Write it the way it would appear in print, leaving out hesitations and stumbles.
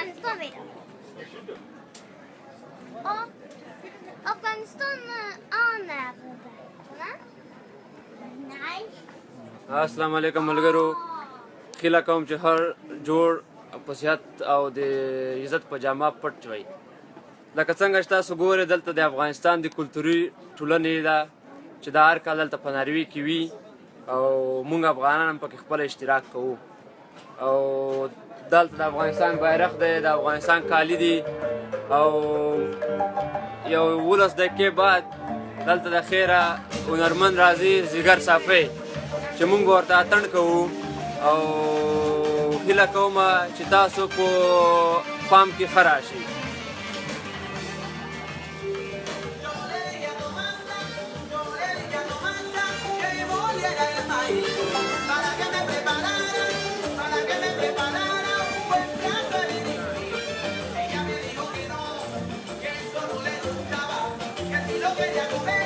Afganistan verir. O Afganistan آن بوده نه السلام علیکم ملګرو خیله کوم چې هر جوړ په صحت او د عزت په جامه پټ وي لکه څنګه چې تاسو ګورئ دلته د افغانستان د کلتوري ټولنې ده چې دا هر کال دلته په ناروې کې وي او موږ افغانان هم پکې خپل اشتراک کوو او دلته د افغانستان بیرغ دی د افغانستان کالي دي او یو 12 دقیقې بعد دلته د خیره هنرمند راځي زیګر صافی چې موږ به ورته اتڼ کوو او هیله کومه چې تاسو په پام کې ښه راشئ Quería comer